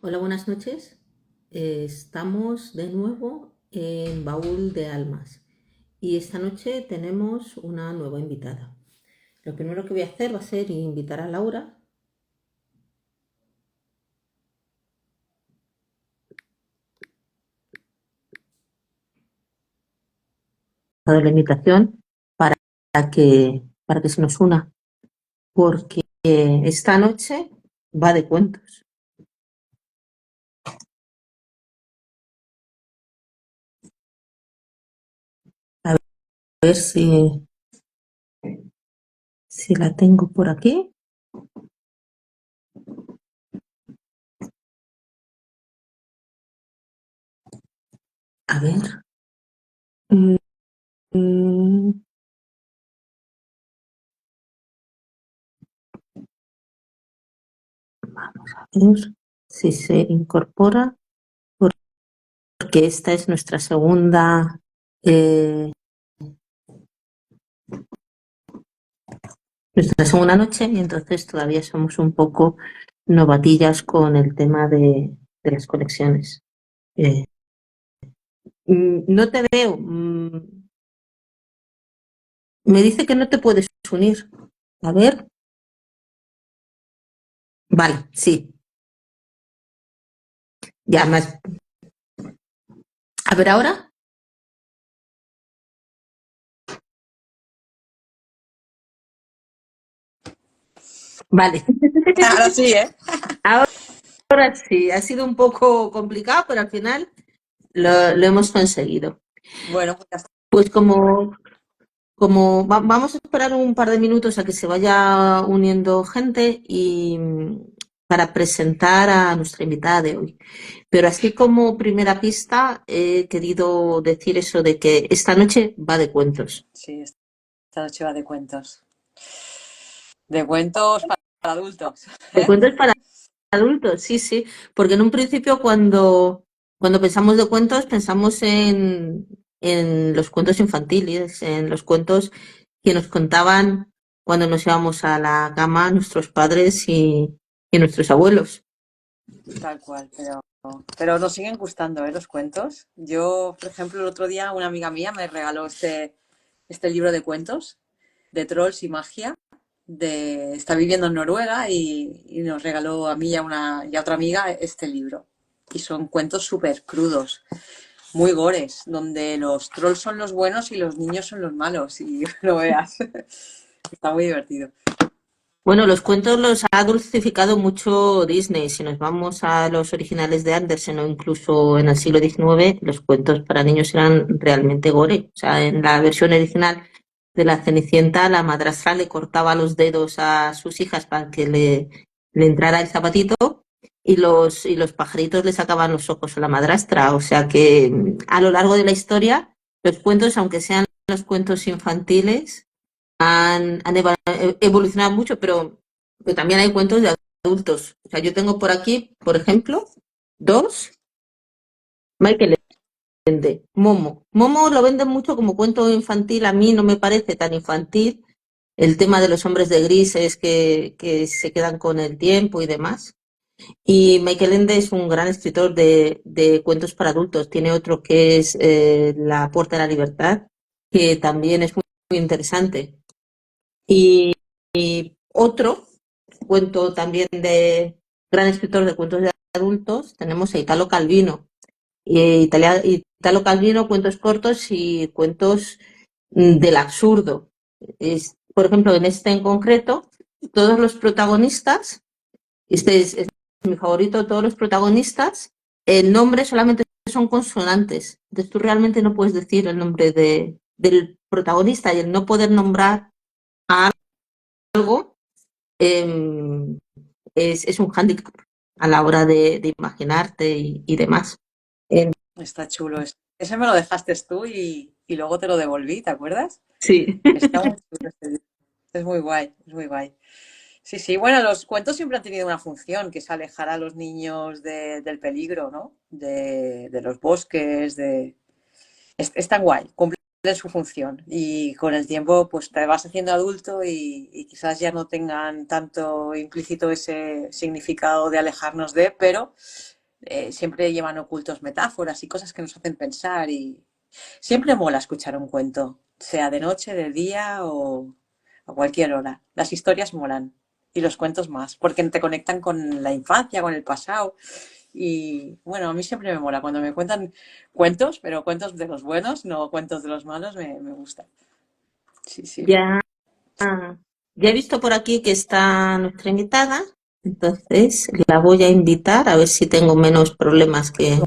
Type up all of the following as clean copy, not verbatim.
Hola, buenas noches. Estamos de nuevo en Baúl de Almas y esta noche tenemos una nueva invitada. Lo primero que voy a hacer va a ser invitar a Laura. Dar la invitación para para que se nos una, porque esta noche va de cuentos. A ver si la tengo por aquí. A ver. Mm, mm, Vamos a ver si se incorpora, porque esta es nuestra eh, segunda noche y entonces todavía somos un poco novatillas con el tema de las conexiones. Eh, no te veo. Me dice que no te puedes unir. A ver. Vale, sí. Ya más. A ver ahora. Vale. Ahora sí, ¿eh? Ahora sí. Ha sido un poco complicado, pero al final lo hemos conseguido. Bueno, pues ya está. Pues vamos a esperar un par de minutos a que se vaya uniendo gente y para presentar a nuestra invitada de hoy. Pero así como primera pista, he querido decir eso de que esta noche va de cuentos. Sí, esta noche va de cuentos. De cuentos para adultos. De cuentos para adultos, sí, sí. Porque en un principio cuando pensamos de cuentos, pensamos en los cuentos infantiles, en los cuentos que nos contaban cuando nos íbamos a la cama nuestros padres y nuestros abuelos. Tal cual, pero nos siguen gustando, ¿eh? Los cuentos. Yo, por ejemplo, el otro día una amiga mía me regaló este libro de cuentos de trolls y magia. Está viviendo en Noruega y nos regaló a mí y a otra amiga este libro. Y son cuentos súper crudos, muy gores, donde los trolls son los buenos y los niños son los malos. Y no veas. Está muy divertido. Bueno, los cuentos los ha dulcificado mucho Disney. Si nos vamos a los originales de Andersen o incluso en el siglo XIX, los cuentos para niños eran realmente gore. O sea, en la versión original de la Cenicienta, la madrastra le cortaba los dedos a sus hijas para que le entrara el zapatito y los pajaritos le sacaban los ojos a la madrastra. O sea que a lo largo de la historia, los cuentos, aunque sean los cuentos infantiles, han evolucionado mucho, pero también hay cuentos de adultos. O sea, yo tengo por aquí, por ejemplo, dos, Michael Ende, Momo. Momo lo venden mucho como cuento infantil, a mí no me parece tan infantil. El tema de los hombres de grises que se quedan con el tiempo y demás. Y Michael Ende es un gran escritor de cuentos para adultos. Tiene otro que es La Puerta de la Libertad, que también es muy interesante. Y otro cuento también de gran escritor de cuentos de adultos, tenemos a Italo Calvino. Italo Calvino, cuentos cortos y cuentos del absurdo. Por ejemplo, en este en concreto, todos los protagonistas, es mi favorito, todos los protagonistas, el nombre solamente son consonantes. Entonces tú realmente no puedes decir el nombre del protagonista y el no poder nombrar a algo eh, es un hándicap a la hora de imaginarte y demás. Eh, Está chulo. Ese me lo dejaste tú y luego te lo devolví, ¿te acuerdas? sí. Está muy chulo este libro. Es muy guay, es muy guay. Sí, sí, bueno, los cuentos siempre han tenido una función, que es alejar a los niños del peligro, ¿no? De los bosques, es tan guay, cumplen su función. Y con el tiempo, pues te vas haciendo adulto y quizás ya no tengan tanto implícito ese significado de alejarnos de, pero siempre llevan ocultos metáforas y cosas que nos hacen pensar y siempre mola escuchar un cuento, sea de noche, de día o a cualquier hora. Las historias molan y los cuentos más, porque te conectan con la infancia, con el pasado. Y bueno, a mí siempre me mola cuando me cuentan cuentos, pero cuentos de los buenos, no cuentos de los malos, me gusta. Sí, sí. Ya, ya he visto por aquí que está nuestra invitada, entonces la voy a invitar a ver si tengo menos problemas que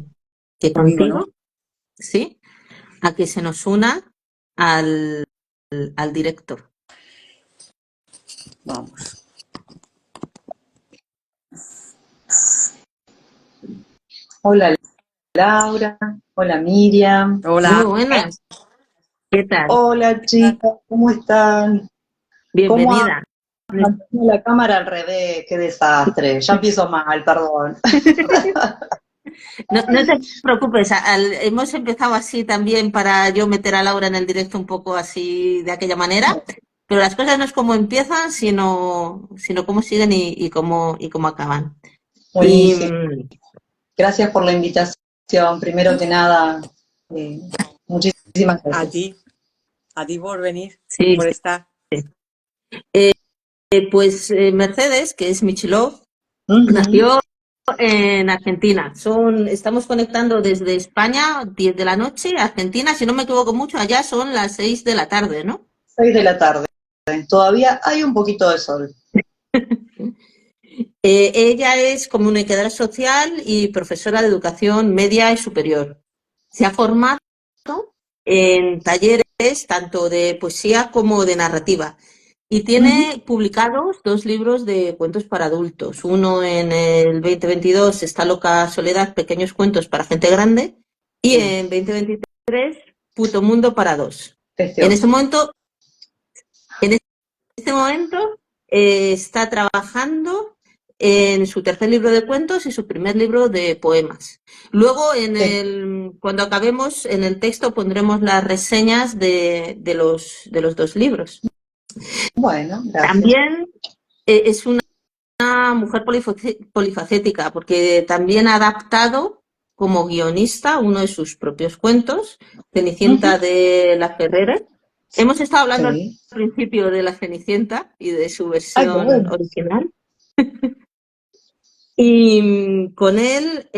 Conmigo, ¿no? contigo, ¿sí? A que se nos una al, al directo. Vamos. Hola Laura, hola Miriam, Muy Hola. buenas, ¿qué tal? hola chicas, ¿cómo están? ¿Cómo Bienvenida. andan? Tengo la cámara al revés, qué desastre, ya empiezo mal, perdón. No te preocupes, hemos empezado así también para yo meter a Laura en el directo un poco así de aquella manera, pero las cosas no es cómo empiezan, sino cómo siguen y cómo acaban. Y Buenísimo, gracias por la invitación, primero que nada, muchísimas A gracias. ti, a ti por venir, sí, por sí. estar. Pues Mercedes, que es Michilov, Ujú. nació en Argentina. Estamos conectando desde España, 10 de la noche, Argentina, si no me equivoco mucho, allá son las 6 de la tarde, ¿no? 6 de la tarde, todavía hay un poquito de sol. Ella es comunicadora social y profesora de educación media y superior. Se ha formado en talleres tanto de poesía como de narrativa y Ujú. tiene publicados 2 libros de cuentos para adultos. Uno en el 2022, Está loca Soledad, pequeños cuentos para gente grande, y Sí, en 2023, Puto mundo para dos. En este precioso. momento, en este momento está trabajando en su tercer libro de cuentos y su primer libro de poemas. Luego, Sí. cuando acabemos, en el texto pondremos las reseñas de los 2 libros. Bueno, gracias. También es una mujer polifacética porque también ha adaptado como guionista uno de sus propios cuentos, Cenicienta Ujú. de la Ferrera. Hemos estado hablando al Sí. principio de la Cenicienta y de su Ay, qué versión bueno. original. Y con él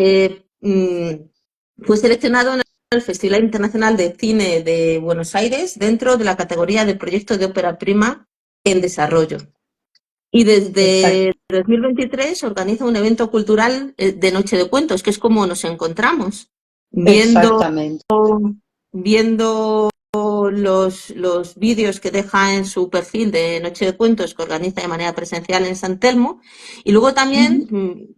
fue seleccionado en el Festival Internacional de Cine de Buenos Aires dentro de la categoría de proyecto de ópera prima en desarrollo. Y Exacto. desde 2023 organiza un evento cultural de Noche de Cuentos, que es como nos encontramos, viendo, Exactamente. viendo los vídeos que deja en su perfil de Noche de Cuentos, que organiza de manera presencial en San Telmo, y luego también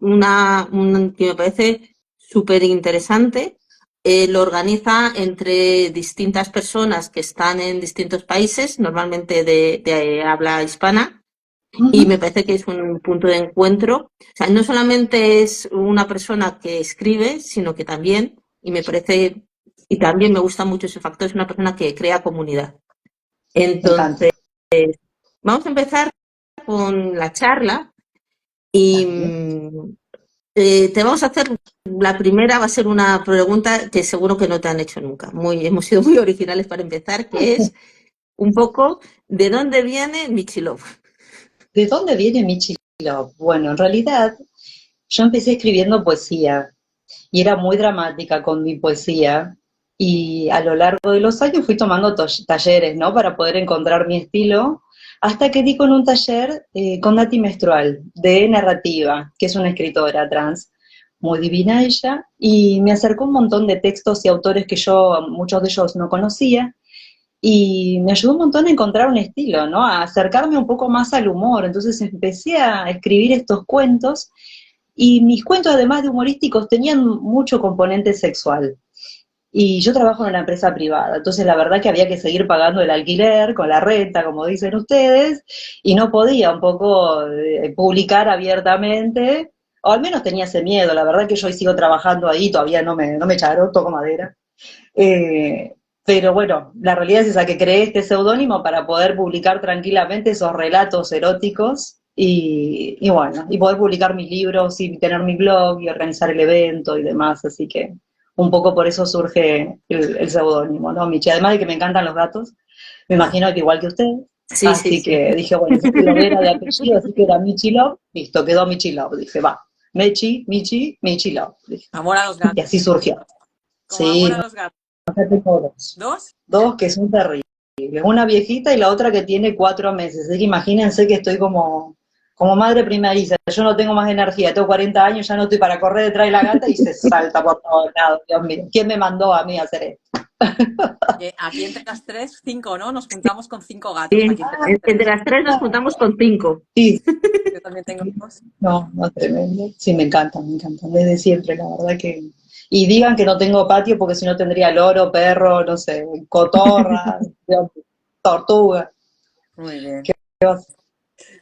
Ujú. que me parece súper interesante, lo organiza entre distintas personas que están en distintos países, normalmente de habla hispana, y me Ujú. parece que es un punto de encuentro. O sea, no solamente es una persona que escribe, sino que también, y me parece, y también me gusta mucho ese factor, es una persona que crea comunidad. Me Entonces, encanta. vamos a empezar con la charla y Dale. te vamos a hacer, la primera va a ser una pregunta que seguro que no te han hecho nunca. Hemos sido muy originales para empezar, que es un poco, ¿de dónde viene Michilov? ¿De dónde viene Michi Love? Bueno, en realidad yo empecé escribiendo poesía y era muy dramática con mi poesía y a lo largo de los años fui tomando talleres, ¿no? Para poder encontrar mi estilo, hasta que di con un taller con Nati Menstrual de narrativa, que es una escritora trans, muy divina ella, y me acercó un montón de textos y autores que yo, muchos de ellos no conocía, y me ayudó un montón a encontrar un estilo, ¿no? A acercarme un poco más al humor. Entonces empecé a escribir estos cuentos y mis cuentos, además de humorísticos, tenían mucho componente sexual. Y yo trabajo en una empresa privada, entonces la verdad que había que seguir pagando el alquiler con la renta, como dicen ustedes, y no podía un poco publicar abiertamente, o al menos tenía ese miedo. La verdad que yo hoy sigo trabajando ahí, todavía no me echaron, toco madera. Eh, pero bueno, la realidad es esa, que creé este seudónimo para poder publicar tranquilamente esos relatos eróticos y bueno, y poder publicar mis libros y tener mi blog y organizar el evento y demás, así que un poco por eso surge el seudónimo, ¿no? Michi, además de que me encantan los gatos, me imagino que igual que usted, Sí, sí, así sí. que dije, bueno, yo lo era de apellido, así que era Michi Love, listo, quedó Michi Love, dije, va, Mechi, Michi, Michi Love, dije, Amor a los y gatos. así surgió. Como amor Sí, a no, los gatos. tengo dos. ¿Dos? Dos que son terribles. Una viejita y la otra que tiene 4 meses. Así que imagínense que estoy como madre primeriza. Yo no tengo más energía, tengo 40 años, ya no estoy para correr detrás de la gata y se salta por todos lados. Dios mío, ¿quién me mandó a mí a hacer esto? Aquí entre las tres, cinco, ¿no? Nos juntamos con 5 gatos. Sí, Aquí entre las entre tres. las tres nos juntamos con 5. Sí, Yo también tengo dos. no, no, tremendo. Sí, me encantan, desde siempre, la verdad que... Y digan que no tengo patio porque si no tendría loro, perro, no sé, cotorra, tortuga. Muy bien. ¿Qué va a ser?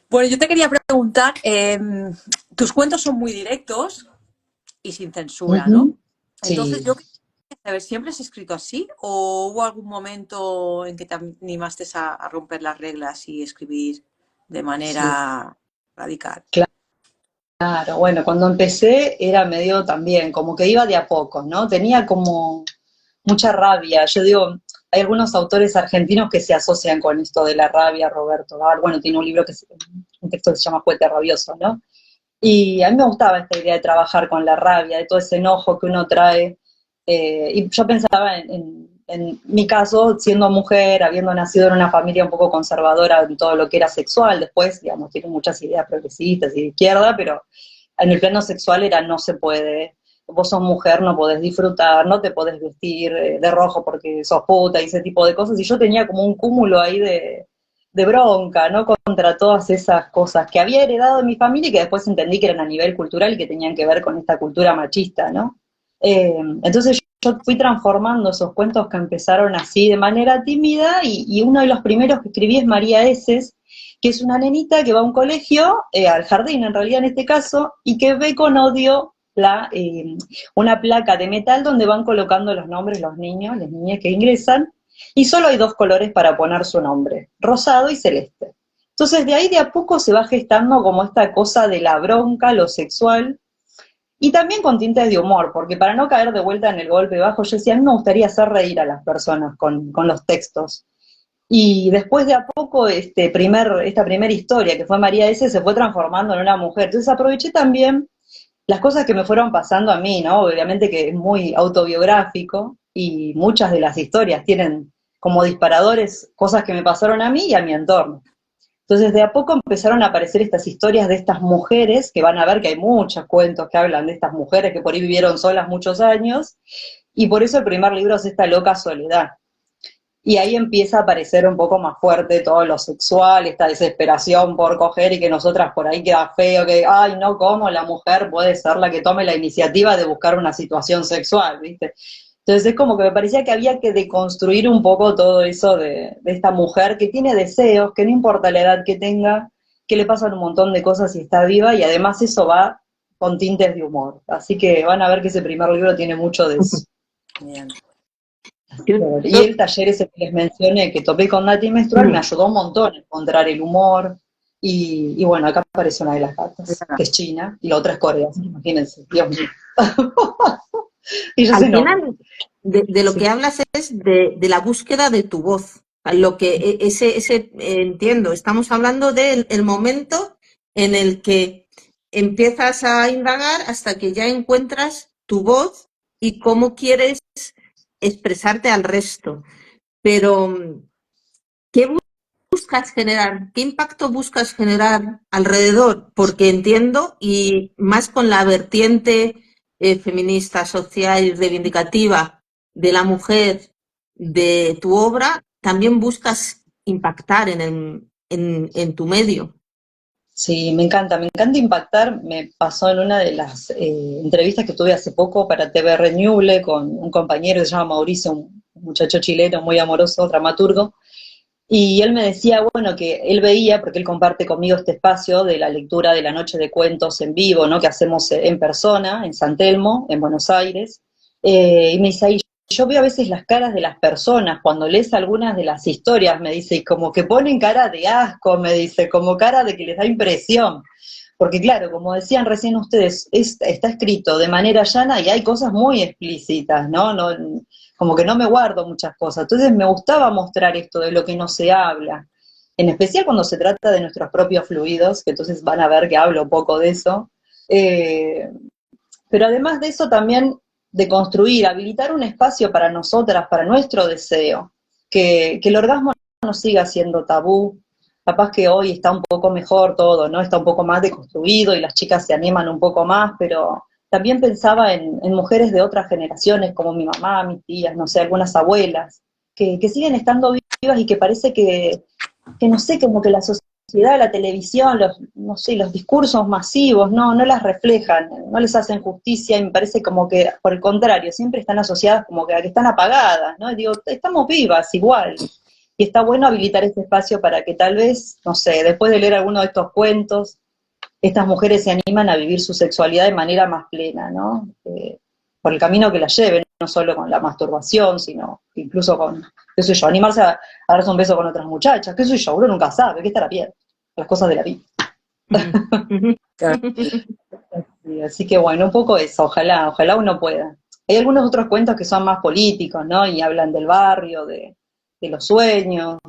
Bueno, yo te quería preguntar, tus cuentos son muy directos y sin censura, ¿no? Ujú. Entonces, Sí. yo quería saber, ¿siempre has escrito así? ¿O hubo algún momento en que te animaste a romper las reglas y escribir de Sí, manera radical? claro. Bueno, cuando empecé era medio también, como que iba de a poco, ¿no? Tenía como mucha rabia. Yo digo, hay algunos autores argentinos que se asocian con esto de la rabia, Roberto Bar, bueno, tiene un libro un texto que se llama Juguete Rabioso, ¿no? Y a mí me gustaba esta idea de trabajar con la rabia, de todo ese enojo que uno trae. Y yo pensaba en mi caso, siendo mujer, habiendo nacido en una familia un poco conservadora en todo lo que era sexual, después, digamos, tiene muchas ideas progresistas y de izquierda, pero en el plano sexual era no se puede. Vos sos mujer, no podés disfrutar, no te podés vestir de rojo porque sos puta y ese tipo de cosas. Y yo tenía como un cúmulo ahí de bronca, ¿no? Contra todas esas cosas que había heredado de mi familia y que después entendí que eran a nivel cultural y que tenían que ver con esta cultura machista, ¿no? Entonces yo fui transformando esos cuentos que empezaron así de manera tímida y uno de los primeros que escribí es María Eses, que es una nenita que va a un colegio, al jardín en realidad en este caso, y que ve con odio una placa de metal donde van colocando los nombres los niños, las niñas que ingresan, y solo hay 2 colores para poner su nombre, rosado y celeste. Entonces de ahí de a poco se va gestando como esta cosa de la bronca, lo sexual, y también con tintes de humor, porque para no caer de vuelta en el golpe bajo, yo decía, a mí me gustaría hacer reír a las personas con los textos. Y después de a poco, esta primera historia, que fue María S., se fue transformando en una mujer. Entonces aproveché también las cosas que me fueron pasando a mí, ¿no? Obviamente que es muy autobiográfico y muchas de las historias tienen como disparadores cosas que me pasaron a mí y a mi entorno. Entonces, de a poco empezaron a aparecer estas historias de estas mujeres, que van a ver que hay muchos cuentos que hablan de estas mujeres que por ahí vivieron solas muchos años, y por eso el primer libro es Esta loca soledad. Y ahí empieza a aparecer un poco más fuerte todo lo sexual, esta desesperación por coger y que nosotras por ahí queda feo, que, ay, no, ¿cómo la mujer puede ser la que tome la iniciativa de buscar una situación sexual, ¿viste? Entonces es como que me parecía que había que deconstruir un poco todo eso de esta mujer que tiene deseos, que no importa la edad que tenga, que le pasan un montón de cosas y está viva, y además eso va con tintes de humor. Así que van a ver que ese primer libro tiene mucho de eso. Bien. Yo, Y yo- el taller ese que les mencioné, que topé con Nati Menstrual, me ayudó un montón a encontrar el humor. Y bueno, acá aparece una de las gatas, que es China, y la otra es Corea, así que imagínense, Dios mío. Y yo Al sé nombre. final, de lo Sí, que hablas es de la búsqueda de tu voz. Lo que entiendo, estamos hablando del el momento en el que empiezas a indagar hasta que ya encuentras tu voz y cómo quieres expresarte al resto. Pero, ¿qué buscas generar? ¿Qué impacto buscas generar alrededor? Porque entiendo, y más con la vertiente feminista, social y reivindicativa de la mujer de tu obra, también buscas impactar en tu medio. sí, me encanta impactar. Me pasó en una de las entrevistas que tuve hace poco para TVR Ñuble con un compañero que se llama Mauricio, un muchacho chileno muy amoroso, dramaturgo. Y él me decía, bueno, que él veía, porque él comparte conmigo este espacio de la lectura de la noche de cuentos en vivo, ¿no? Que hacemos en persona, en San Telmo, en Buenos Aires. Y me dice, ahí yo veo a veces las caras de las personas cuando lees algunas de las historias, me dice, y como que ponen cara de asco, me dice, como cara de que les da impresión. Porque claro, como decían recién ustedes, está escrito de manera llana y hay cosas muy explícitas, ¿no? Como que no me guardo muchas cosas. Entonces me gustaba mostrar esto de lo que no se habla. En especial cuando se trata de nuestros propios fluidos, que entonces van a ver que hablo un poco de eso. Pero además de eso también de construir, habilitar un espacio para nosotras, para nuestro deseo, que el orgasmo no siga siendo tabú. Capaz que hoy está un poco mejor todo, ¿no? Está un poco más deconstruido y las chicas se animan un poco más, pero también pensaba en mujeres de otras generaciones, como mi mamá, mis tías, no sé, algunas abuelas, que siguen estando vivas y que parece que no sé, como que la sociedad, la televisión, no sé, los discursos masivos, no las reflejan, no les hacen justicia y me parece como que, por el contrario, siempre están asociadas como que a que están apagadas, ¿no? Y digo, estamos vivas igual. Y está bueno habilitar este espacio para que tal vez, no sé, después de leer alguno de estos cuentos, estas mujeres se animan a vivir su sexualidad de manera más plena, ¿no? Por el camino que la lleven, no solo con la masturbación, sino incluso con, qué sé yo, animarse a darse un beso con otras muchachas, qué sé yo, uno nunca sabe, qué estará bien, las cosas de la vida. Claro. Así que bueno, un poco eso, ojalá uno pueda. Hay algunos otros cuentos que son más políticos, ¿no? Y hablan del barrio, de los sueños,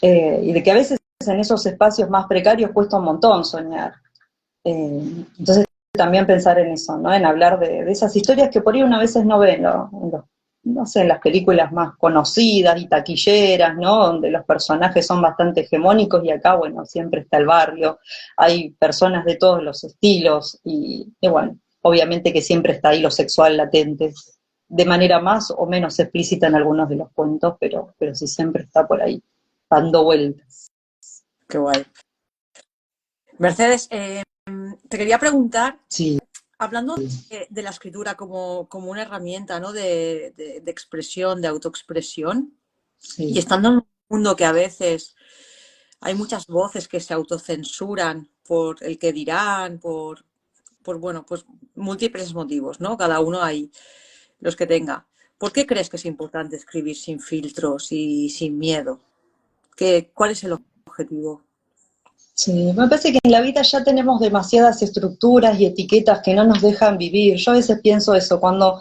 y de que a veces en esos espacios más precarios cuesta un montón soñar. Entonces también pensar en eso, ¿no? En hablar de esas historias que por ahí una veces no ve no sé, en las películas más conocidas y taquilleras, ¿no? Donde los personajes son bastante hegemónicos y acá, bueno, siempre está el barrio, hay personas de todos los estilos y bueno, obviamente que siempre está ahí lo sexual latente, de manera más o menos explícita en algunos de los cuentos, pero sí siempre está por ahí, dando vueltas. Qué guay. Mercedes, te quería preguntar, Sí, hablando de la escritura como una herramienta, ¿no? de expresión, de autoexpresión, y sí. estando en un mundo que a veces hay muchas voces que se autocensuran por el que dirán, bueno, pues múltiples motivos, ¿no? Cada uno hay los que tenga. ¿Por qué crees que es importante escribir sin filtros y sin miedo? ¿Cuál es el objetivo? Sí, me parece que en la vida ya tenemos demasiadas estructuras y etiquetas que no nos dejan vivir. Yo a veces pienso eso, cuando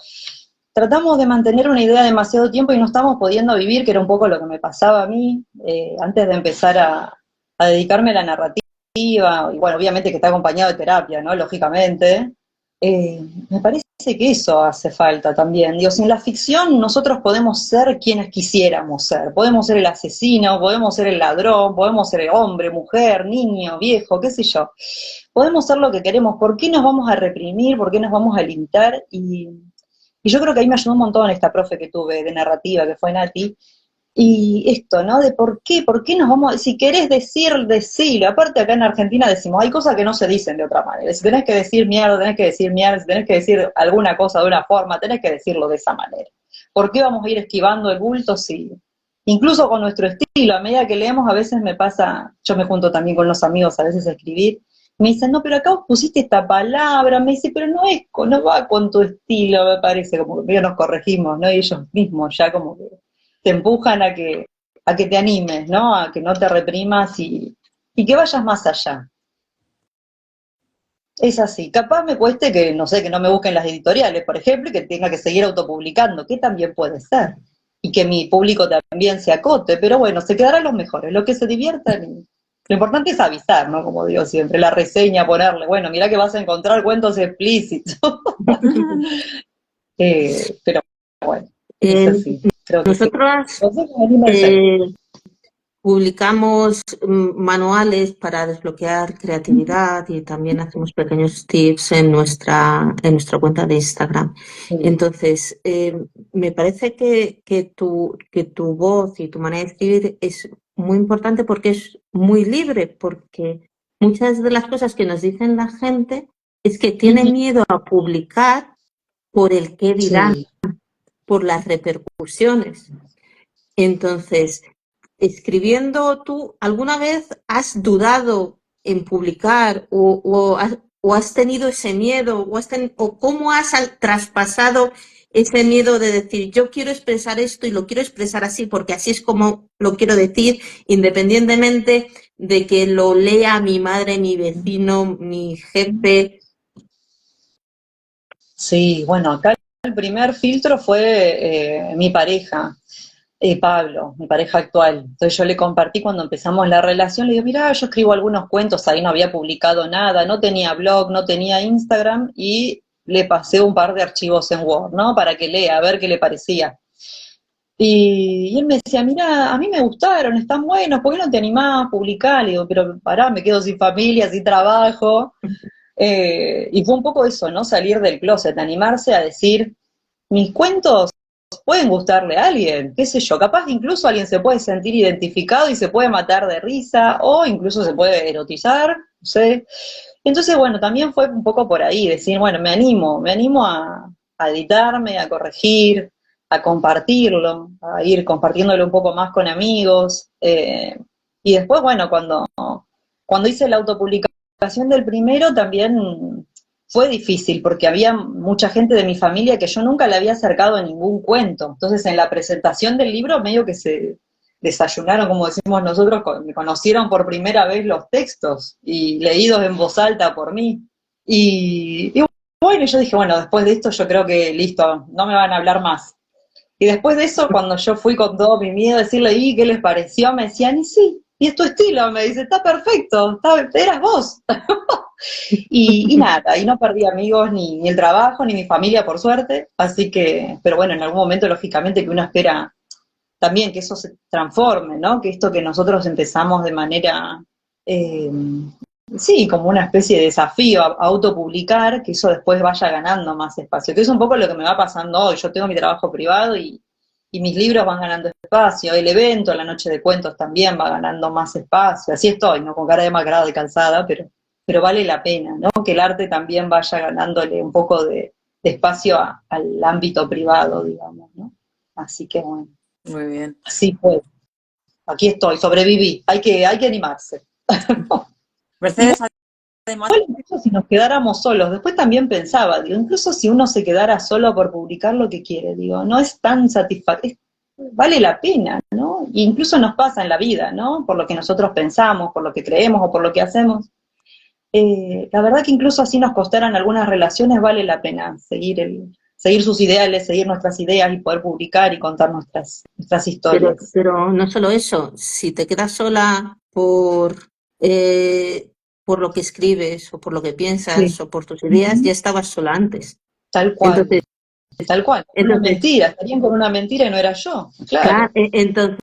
tratamos de mantener una idea demasiado tiempo y no estamos pudiendo vivir, que era un poco lo que me pasaba a mí, antes de empezar a dedicarme a la narrativa, y bueno, obviamente que está acompañado de terapia, ¿no? Lógicamente. Me parece que eso hace falta también. Digo, si en la ficción nosotros podemos ser quienes quisiéramos ser. Podemos ser el asesino, podemos ser el ladrón, podemos ser hombre, mujer, niño, viejo, qué sé yo. Podemos ser lo que queremos. ¿Por qué nos vamos a reprimir? ¿Por qué nos vamos a limitar? Y yo creo que ahí me ayudó un montón esta profe que tuve de narrativa, que fue Nati, y esto, ¿no? De por qué nos vamos, si querés decir, decilo. Aparte acá en Argentina decimos, hay cosas que no se dicen de otra manera. Si tenés que decir mierda, tenés que decir mierda, si tenés que decir alguna cosa de una forma, tenés que decirlo de esa manera. ¿Por qué vamos a ir esquivando el bulto si, incluso con nuestro estilo, a medida que leemos a veces me pasa, yo me junto también con los amigos a veces a escribir, me dicen, no, pero acá vos pusiste esta palabra, me dice, pero no va con tu estilo, me parece, como que medio nos corregimos, ¿no? Y ellos mismos ya como que te empujan a que te animes, ¿no? A que no te reprimas y que vayas más allá. Es así. Capaz me cueste que, no sé, que no me busquen las editoriales, por ejemplo, y que tenga que seguir autopublicando, que también puede ser. Y que mi público también se acote, pero bueno, se quedarán los mejores, los que se diviertan. Lo importante es avisar, ¿no? Como digo siempre, la reseña, ponerle, bueno, mirá que vas a encontrar cuentos explícitos. Pero bueno, es Eh, así. Creo que sí. Nosotras Entonces, anímense. publicamos manuales para desbloquear creatividad y también hacemos pequeños tips en nuestra cuenta de Instagram. Sí. Entonces, me parece que tu voz y tu manera de escribir es muy importante porque es muy libre, porque muchas de las cosas que nos dicen la gente es que tiene Ujú. miedo a publicar por el qué dirán, Sí. por las repercusiones. Entonces, escribiendo tú, ¿alguna vez has dudado en publicar o has tenido ese miedo, o cómo has traspasado ese miedo de decir, yo quiero expresar esto y lo quiero expresar así, porque así es como lo quiero decir, independientemente de que lo lea mi madre, mi vecino, mi jefe? Sí, bueno, acá el primer filtro fue mi pareja, Pablo, mi pareja actual. Entonces yo le compartí cuando empezamos la relación, le digo, mira, yo escribo algunos cuentos, ahí no había publicado nada, no tenía blog, no tenía Instagram, y le pasé un par de archivos en Word, ¿no? Para que lea, a ver qué le parecía. Y él me decía, mira, a mí me gustaron, están buenos, ¿por qué no te animás a publicar? Le digo, pero pará, me quedo sin familia, sin trabajo. Y fue un poco eso, ¿no? Salir del closet, animarse a decir, mis cuentos pueden gustarle a alguien, qué sé yo, capaz que incluso alguien se puede sentir identificado y se puede matar de risa, o incluso se puede erotizar, no sé. Entonces, bueno, también fue un poco por ahí, decir, bueno, me animo a editarme, a corregir, a compartirlo, a ir compartiéndolo un poco más con amigos. Y después, bueno, cuando hice la autopublicación del primero también fue difícil, porque había mucha gente de mi familia que yo nunca le había acercado a ningún cuento. Entonces, en la presentación del libro, medio que se desayunaron, como decimos nosotros, me conocieron por primera vez los textos y leídos en voz alta por mí. Y bueno, yo dije, bueno, después de esto yo creo que listo, no me van a hablar más. Y después de eso, cuando yo fui con todo mi miedo a decirle, ¿y qué les pareció? Me decían, y sí, y es tu estilo, me dice, está perfecto, eras vos. Y nada, y no perdí amigos, ni el trabajo, ni mi familia, por suerte. Así que, pero bueno, en algún momento, lógicamente, que uno espera también que eso se transforme, ¿no? Que esto que nosotros empezamos de manera, eh, sí, como una especie de desafío a autopublicar, que eso después vaya ganando más espacio. Que es un poco lo que me va pasando hoy. Yo tengo mi trabajo privado y mis libros van ganando espacio. El evento, la noche de cuentos también va ganando más espacio. Así estoy, ¿no? Con cara de macrada, de cansada, pero vale la pena, ¿no? Que el arte también vaya ganándole un poco de espacio al ámbito privado, digamos, ¿no? Así que bueno. Muy bien. Así fue. Aquí estoy, sobreviví. Hay que animarse. Mercedes, además, Igual incluso si nos quedáramos solos, después también pensaba, digo, incluso si uno se quedara solo por publicar lo que quiere, digo, no es tan satisfactorio, vale la pena, ¿no? E incluso nos pasa en la vida, ¿no? Por lo que nosotros pensamos, por lo que creemos o por lo que hacemos. La verdad que incluso así nos costaran algunas relaciones, vale la pena seguir sus ideales, seguir nuestras ideas y poder publicar y contar nuestras historias. Pero no solo eso, si te quedas sola por lo que escribes o por lo que Sí. piensas o por tus ideas, ya estabas sola antes. Tal cual, Entonces, tal cual. Una entonces, mentira, estarían con una mentira y no era yo, claro. claro, entonces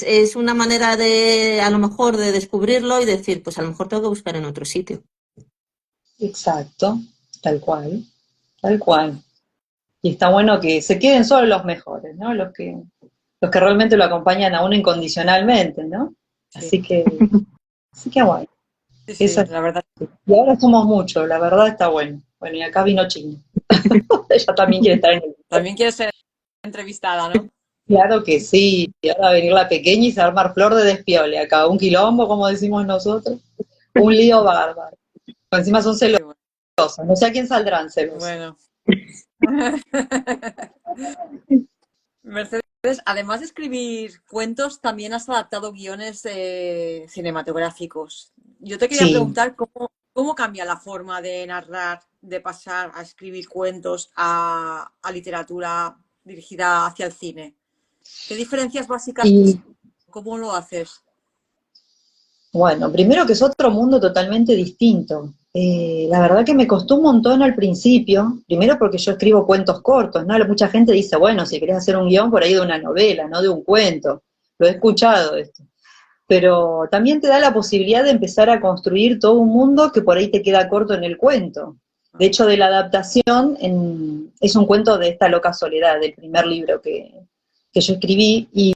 es una manera de, a lo mejor, de descubrirlo y decir, pues a lo mejor tengo que buscar en otro sitio. Exacto, tal cual, tal cual. Y está bueno que se queden solo los mejores, ¿no? Los que realmente lo acompañan a uno incondicionalmente, ¿no? sí, Así que bueno, sí, sí, esa, la verdad. y ahora somos muchos, la verdad está bueno. Bueno, y acá vino Chino. Ella también quiere estar en el grupo. También quieres ser entrevistada, ¿no? Claro que sí, y ahora va a venir la pequeña y se va a armar flor de despiole acá, un quilombo, como decimos nosotros, un lío bárbaro. Encima son Qué celosos, no sé a quién saldrán celos. bueno. Mercedes, además de escribir cuentos, también has adaptado guiones cinematográficos. Yo te quería Sí, preguntar cómo cambia la forma de narrar, de pasar a escribir cuentos a literatura dirigida hacia el cine. ¿Qué diferencias básicas? y ¿Cómo lo haces? bueno, primero que es otro mundo totalmente distinto. La verdad que me costó un montón al principio, primero porque yo escribo cuentos cortos, ¿no? Mucha gente dice, bueno, si querés hacer un guión por ahí de una novela, no de un cuento. Lo he escuchado esto. Pero también te da la posibilidad de empezar a construir todo un mundo que por ahí te queda corto en el cuento. De hecho, de la adaptación es un cuento de esta loca soledad, del primer libro que yo escribí, y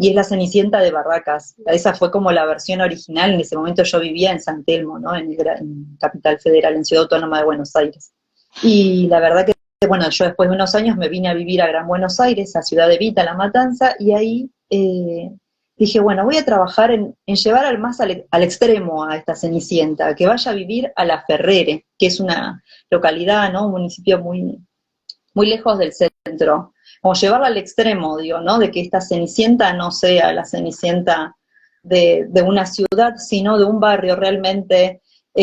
es La Cenicienta de Barracas. Esa fue como la versión original. En ese momento yo vivía en San Telmo, ¿no? En Capital Federal, en Ciudad Autónoma de Buenos Aires. Y la verdad que, bueno, yo después de unos años me vine a vivir a Gran Buenos Aires, a Ciudad Evita, La Matanza, y ahí dije, bueno, voy a trabajar en llevar al extremo a esta Cenicienta, que vaya a vivir a La Ferrere, que es una localidad, ¿no? Un municipio muy, muy lejos del centro. Como llevarla al extremo, digo, ¿no? De que esta Cenicienta no sea la Cenicienta de una ciudad, sino de un barrio realmente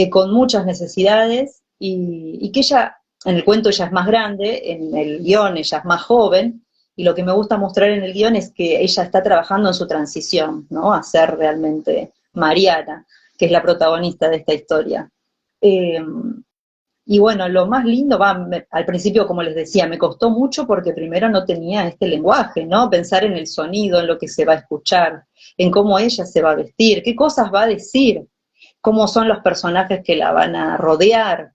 con muchas necesidades y que ella, en el cuento ella es más grande, en el guión ella es más joven, y lo que me gusta mostrar en el guión es que ella está trabajando en su transición, ¿no? A ser realmente Mariana, que es la protagonista de esta historia. Eh, y bueno, lo más lindo, al principio, como les decía, me costó mucho porque primero no tenía este lenguaje, ¿no? Pensar en el sonido, en lo que se va a escuchar, en cómo ella se va a vestir, qué cosas va a decir, cómo son los personajes que la van a rodear.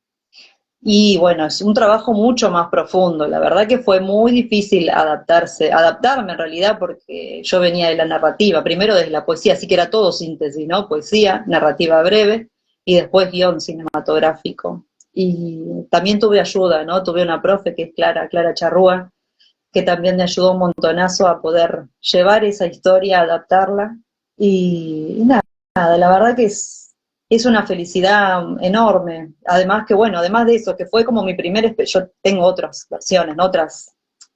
Y bueno, es un trabajo mucho más profundo. La verdad que fue muy difícil adaptarme en realidad, porque yo venía de la narrativa, primero desde la poesía, así que era todo síntesis, ¿no? Poesía, narrativa breve y después guión cinematográfico. Y también tuve ayuda, ¿no? Tuve una profe que es Clara Charrúa, que también me ayudó un montonazo a poder llevar esa historia, adaptarla. Y nada, la verdad que es una felicidad enorme. Además que, bueno, además de eso, que fue como mi yo tengo otras versiones, ¿no?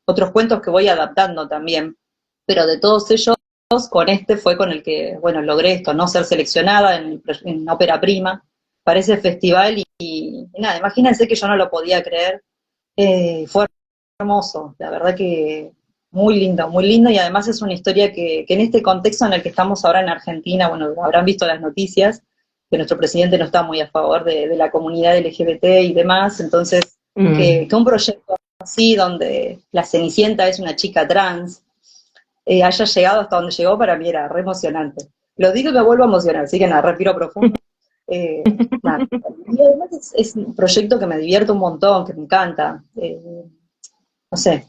Otros cuentos que voy adaptando también, pero de todos ellos, con este fue con el que, bueno, logré esto, ¿no? Ser seleccionada en Ópera Prima para ese festival y nada, imagínense que yo no lo podía creer. Fue hermoso, la verdad que muy lindo, y además es una historia que en este contexto en el que estamos ahora en Argentina, bueno, habrán visto las noticias, que nuestro presidente no está muy a favor de la comunidad LGBT y demás, entonces que un proyecto así, donde la Cenicienta es una chica trans, haya llegado hasta donde llegó, para mí era re emocionante. Lo digo y me vuelvo a emocionar, así que nada, respiro profundo. Nada. Y además es un proyecto que me divierte un montón, que me encanta. No sé,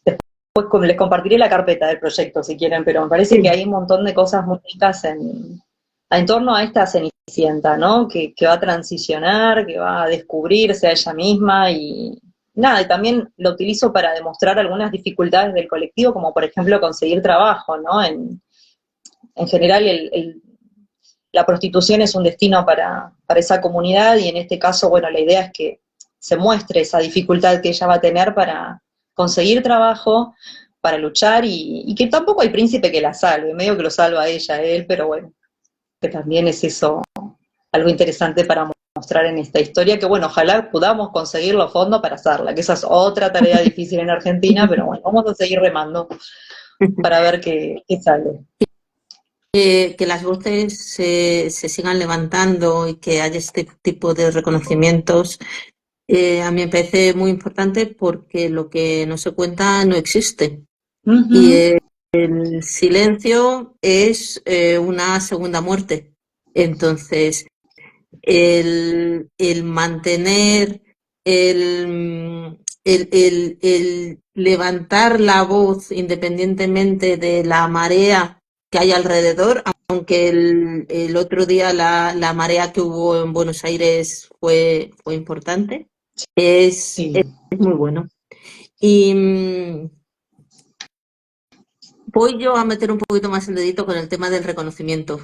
después les compartiré la carpeta del proyecto si quieren, pero me parece que hay un montón de cosas muy ricas en torno a esta Cenicienta, ¿no? Que va a transicionar, que va a descubrirse a ella misma y nada, y también lo utilizo para demostrar algunas dificultades del colectivo, como por ejemplo conseguir trabajo, ¿no? En general la prostitución es un destino para esa comunidad y en este caso, bueno, la idea es que se muestre esa dificultad que ella va a tener para conseguir trabajo, para luchar y que tampoco hay príncipe que la salve, medio que lo salva a ella, a él, pero bueno, que también es eso algo interesante para mostrar en esta historia, que bueno, ojalá podamos conseguir los fondos para hacerla, que esa es otra tarea difícil en Argentina, pero bueno, vamos a seguir remando para ver qué sale. Que las voces se sigan levantando y que haya este tipo de reconocimientos, a mí me parece muy importante porque lo que no se cuenta no existe. Y el silencio es una segunda muerte. Entonces, el mantener, el levantar la voz independientemente de la marea que hay alrededor, aunque el otro día la marea que hubo en Buenos Aires fue importante, es muy bueno. Y voy yo a meter un poquito más el dedito con el tema del reconocimiento,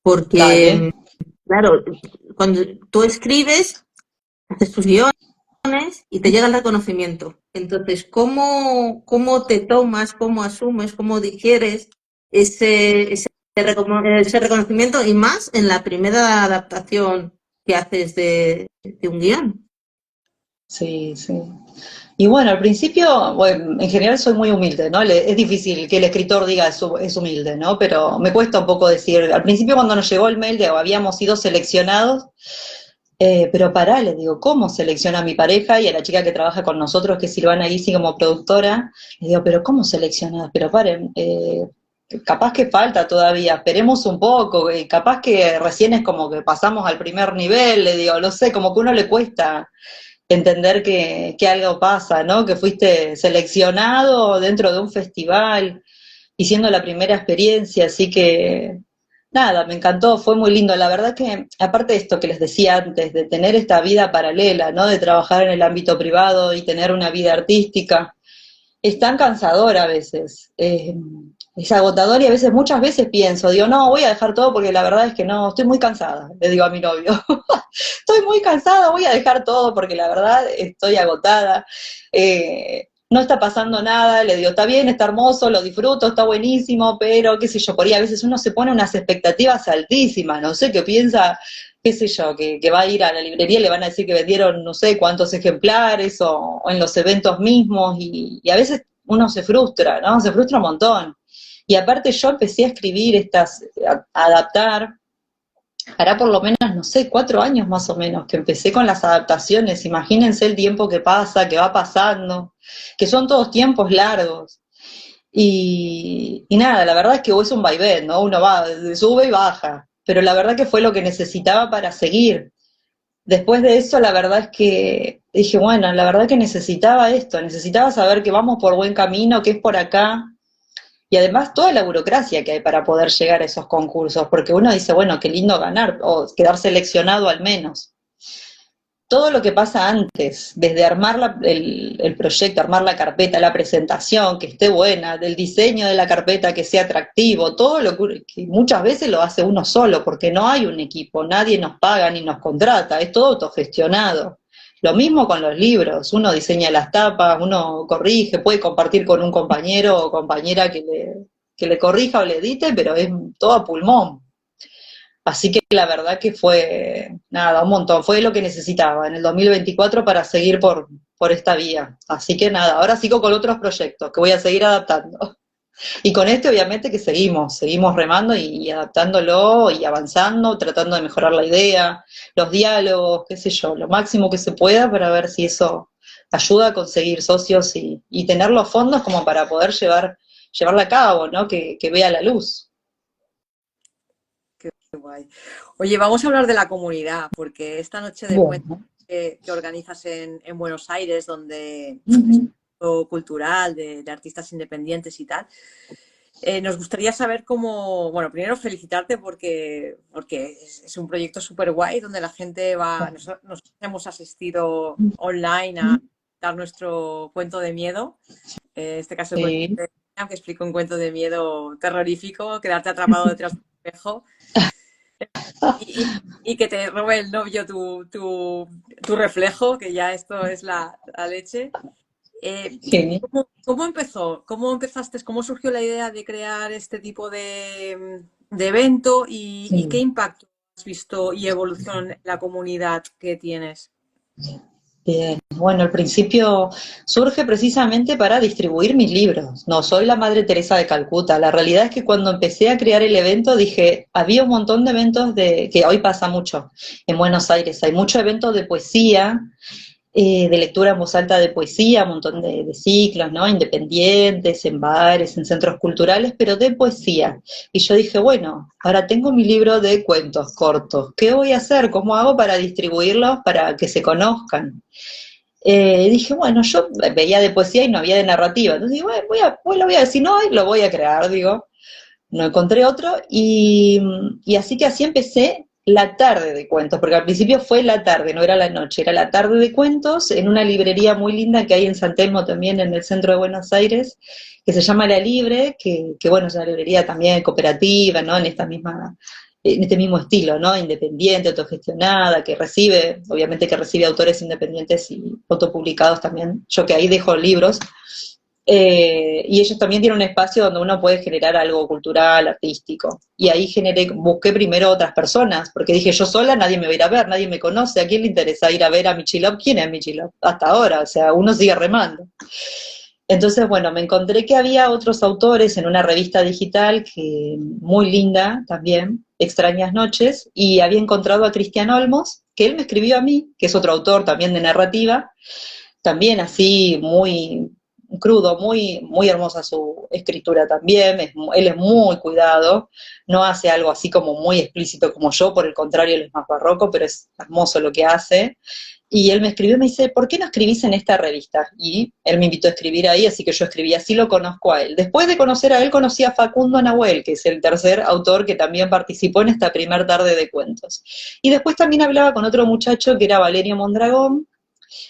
porque, Dale. claro, cuando tú escribes, haces tus guiones y te llega el reconocimiento. Entonces, ¿cómo te tomas, cómo asumes, cómo digieres ese reconocimiento y más en la primera adaptación que haces de un guión? Sí. Y bueno, al principio, bueno, en general soy muy humilde, ¿no? Es difícil que el escritor diga es humilde, ¿no? Pero me cuesta un poco decir, al principio cuando nos llegó el mail de habíamos sido seleccionados, pero pará, le digo, ¿cómo selecciona a mi pareja y a la chica que trabaja con nosotros, que es Silvana Guisi como productora? Le digo, pero ¿cómo seleccionás? Pero paren, capaz que falta todavía, esperemos un poco, capaz que recién es como que pasamos al primer nivel, le digo, lo sé, como que a uno le cuesta entender que algo pasa, ¿no? Que fuiste seleccionado dentro de un festival y siendo la primera experiencia, así que nada, me encantó, fue muy lindo. La verdad que, aparte de esto que les decía antes, de tener esta vida paralela, ¿no? De trabajar en el ámbito privado y tener una vida artística, es tan cansador a veces. es agotador y a veces, muchas veces pienso, digo, no, voy a dejar todo porque la verdad es que no, estoy muy cansada, le digo a mi novio, estoy muy cansada, voy a dejar todo porque la verdad estoy agotada, no está pasando nada, le digo, está bien, está hermoso, lo disfruto, está buenísimo, pero qué sé yo, por ahí a veces uno se pone unas expectativas altísimas, no sé, qué piensa, qué sé yo, que va a ir a la librería y le van a decir que vendieron no sé cuántos ejemplares o en los eventos mismos y a veces uno se frustra, ¿no? Se frustra un montón. Y aparte yo empecé a escribir a adaptar, hará por lo menos, no sé, 4 años más o menos, que empecé con las adaptaciones, imagínense el tiempo que pasa, que va pasando, que son todos tiempos largos. Y nada, la verdad es que es un vaivén, ¿no? Uno va, sube y baja, pero la verdad que fue lo que necesitaba para seguir. Después de eso, la verdad es que dije, bueno, la verdad que necesitaba esto, necesitaba saber que vamos por buen camino, que es por acá, y además toda la burocracia que hay para poder llegar a esos concursos, porque uno dice, bueno, qué lindo ganar, o quedar seleccionado al menos. Todo lo que pasa antes, desde armar el proyecto, armar la carpeta, la presentación, que esté buena, del diseño de la carpeta que sea atractivo, todo lo que muchas veces lo hace uno solo, porque no hay un equipo, nadie nos paga ni nos contrata, es todo autogestionado. Lo mismo con los libros, uno diseña las tapas, uno corrige, puede compartir con un compañero o compañera que le corrija o le edite, pero es todo a pulmón. Así que la verdad que fue, nada, un montón, fue lo que necesitaba en el 2024 para seguir por esta vía. Así que nada, ahora sigo con otros proyectos que voy a seguir adaptando. Y con este obviamente que seguimos remando y adaptándolo y avanzando, tratando de mejorar la idea, los diálogos, qué sé yo, lo máximo que se pueda para ver si eso ayuda a conseguir socios y tener los fondos como para poder llevarla a cabo, ¿no? Que vea la luz. Qué guay. Oye, vamos a hablar de la comunidad, porque esta noche de cuentos Bueno. que organizas en Buenos Aires, donde es Ujú. un cultural de artistas independientes y tal, nos gustaría saber cómo, bueno, primero felicitarte porque es un proyecto súper guay donde la gente va, nos hemos asistido online a dar nuestro cuento de miedo, en este caso el cuento Sí. de que explica un cuento de miedo terrorífico, quedarte atrapado detrás de un espejo y que te robe el novio tu reflejo, que ya esto es la leche. Eh, Genial. ¿Cómo empezó? ¿Cómo empezaste? ¿Cómo surgió la idea de crear este tipo de evento y qué Sí. impacto has visto y evolución en la comunidad que tienes? Bien, bueno, al principio surge precisamente para distribuir mis libros. No soy la Madre Teresa de Calcuta. La realidad es que cuando empecé a crear el evento dije, había un montón de eventos que hoy pasa mucho en Buenos Aires. Hay muchos eventos de poesía, de lectura en voz alta de poesía, un montón de ciclos, ¿no? Independientes, en bares, en centros culturales, pero de poesía. Y yo dije, bueno, ahora tengo mi libro de cuentos cortos. ¿Qué voy a hacer? ¿Cómo hago para distribuirlos para que se conozcan? Dije, bueno, yo veía de poesía y no había de narrativa. Entonces digo, lo voy a decir, no, y lo voy a crear, digo. No encontré otro y así que así empecé la tarde de cuentos, porque al principio fue la tarde, no era la noche, era la tarde de cuentos en una librería muy linda que hay en San Telmo también, en el centro de Buenos Aires, que se llama La Libre, que bueno, es una librería también cooperativa, ¿no? En este mismo estilo, ¿no? Independiente, autogestionada, que recibe, obviamente que recibe autores independientes y autopublicados también, yo que ahí dejo libros, y ellos también tienen un espacio donde uno puede generar algo cultural, artístico. Y ahí busqué primero otras personas, porque dije, yo sola nadie me va a ir a ver, nadie me conoce, ¿a quién le interesa ir a ver a Michilov? ¿Quién es Michilov? Hasta ahora, o sea, uno sigue remando. Entonces, bueno, me encontré que había otros autores en una revista digital muy linda también, Extrañas Noches, y había encontrado a Cristian Olmos, que él me escribió a mí, que es otro autor también de narrativa, también así muy crudo, muy hermosa su escritura también, él es muy cuidado, no hace algo así como muy explícito como yo, por el contrario, él es más barroco, pero es hermoso lo que hace. Y él me escribió y me dice, ¿por qué no escribís en esta revista? Y él me invitó a escribir ahí, así que yo escribí, así lo conozco a él. Después de conocer a él, conocí a Facundo Nahuel, que es el tercer autor que también participó en esta primer tarde de cuentos. Y después también hablaba con otro muchacho que era Valerio Mondragón,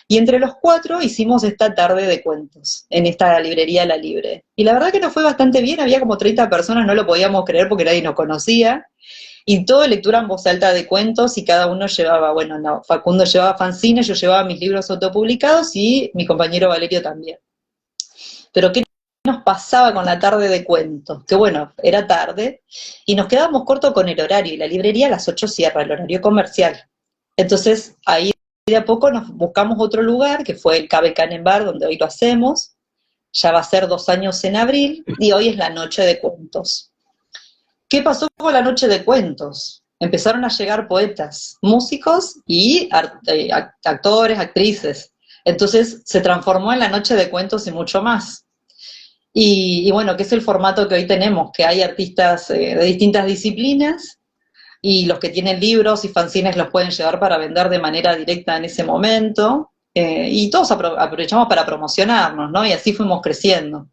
Y entre los 4 hicimos esta tarde de cuentos en esta librería La Libre. Y la verdad que nos fue bastante bien, había como 30 personas, no lo podíamos creer porque nadie nos conocía. Y todo lectura en voz alta de cuentos y cada uno llevaba, bueno, no, Facundo llevaba fanzines, yo llevaba mis libros autopublicados y mi compañero Valerio también. Pero ¿qué nos pasaba con la tarde de cuentos? Que bueno, era tarde y nos quedábamos cortos con el horario y la librería a las 8 cierra, el horario comercial. Entonces ahí de a poco nos buscamos otro lugar, que fue el Cabe Canem Bar, donde hoy lo hacemos. Ya va a ser 2 años en abril y hoy es la noche de cuentos. ¿Qué pasó con la noche de cuentos? Empezaron a llegar poetas, músicos y actores, actrices. Entonces se transformó en la noche de cuentos y mucho más. Y bueno, que es el formato que hoy tenemos, que hay artistas de distintas disciplinas y los que tienen libros y fanzines los pueden llevar para vender de manera directa en ese momento. Y todos aprovechamos para promocionarnos, ¿no? Y así fuimos creciendo.